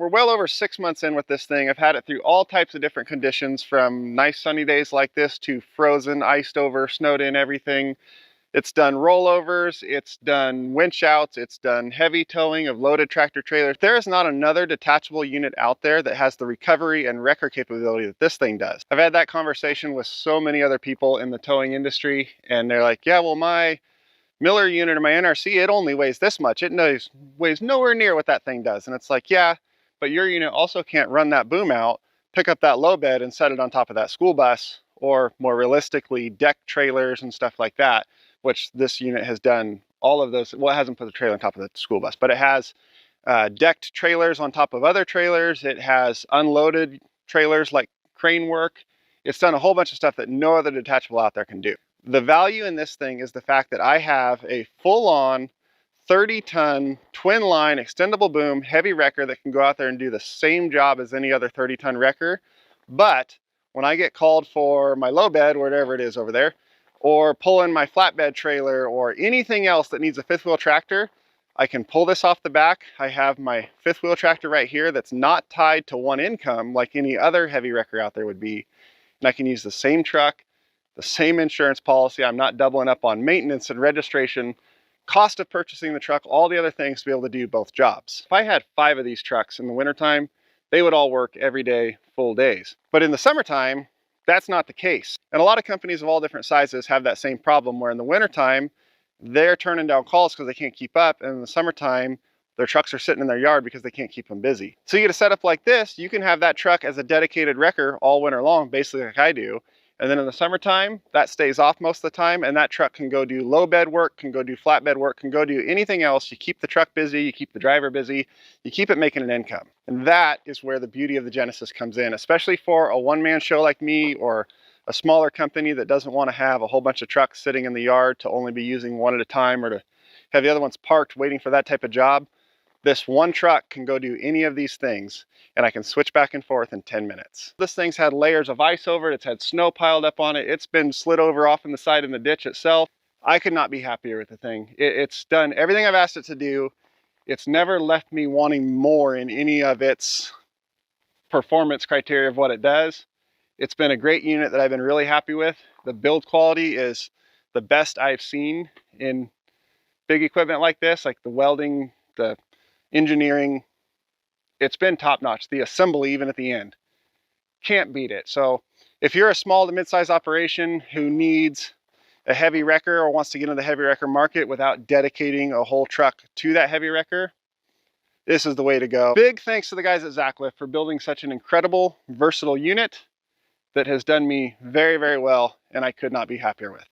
we're well over 6 months in with this thing. I've had it through all types of different conditions, from nice sunny days like this to frozen, iced over, snowed in, everything. It's done rollovers, it's done winch outs, it's done heavy towing of loaded tractor trailers. There is not another detachable unit out there that has the recovery and wrecker capability that this thing does. I've had that conversation with so many other people in the towing industry, and they're like, yeah, well, my Miller unit or my NRC, it only weighs this much. It weighs nowhere near what that thing does. And it's like, yeah, but your unit also can't run that boom out, pick up that low bed and set it on top of that school bus, or more realistically, deck trailers and stuff like that, which this unit has done all of those. Well, it hasn't put the trailer on top of the school bus, but it has decked trailers on top of other trailers. It has unloaded trailers like crane work. It's done a whole bunch of stuff that no other detachable out there can do. The value in this thing is the fact that I have a full-on 30-ton twin line extendable boom heavy wrecker that can go out there and do the same job as any other 30-ton wrecker. But when I get called for my low bed, whatever it is over there, or pull in my flatbed trailer or anything else that needs a fifth wheel tractor, I can pull this off the back. I have my fifth wheel tractor right here that's not tied to one income like any other heavy wrecker out there would be. And I can use the same truck, the same insurance policy. I'm not doubling up on maintenance and registration, cost of purchasing the truck, all the other things to be able to do both jobs. If I had 5 of these trucks in the wintertime, they would all work every day, full days. But in the summertime, that's not the case. And a lot of companies of all different sizes have that same problem, where in the wintertime, they're turning down calls because they can't keep up. And in the summertime, their trucks are sitting in their yard because they can't keep them busy. So you get a setup like this, you can have that truck as a dedicated wrecker all winter long, basically like I do. And then in the summertime, that stays off most of the time, and that truck can go do low bed work, can go do flatbed work, can go do anything else. You keep the truck busy, you keep the driver busy, you keep it making an income. And that is where the beauty of the Genesis comes in, especially for a one-man show like me, or a smaller company that doesn't want to have a whole bunch of trucks sitting in the yard to only be using one at a time, or to have the other ones parked waiting for that type of job. This one truck can go do any of these things, and I can switch back and forth in 10 minutes. This thing's had layers of ice over it. It's had snow piled up on it. It's been slid over off in the side in the ditch itself. I could not be happier with the thing. It's done everything I've asked it to do. It's never left me wanting more in any of its performance criteria of what it does. It's been a great unit that I've been really happy with. The build quality is the best I've seen in big equipment like this, like the welding, the engineering. It's been top notch. The assembly, even at the end, can't beat it. So if you're a small to mid-sized operation who needs a heavy wrecker or wants to get into the heavy wrecker market without dedicating a whole truck to that heavy wrecker, this is the way to go. Big thanks to the guys at Zacklift for building such an incredible, versatile unit that has done me very, very well, and I could not be happier with.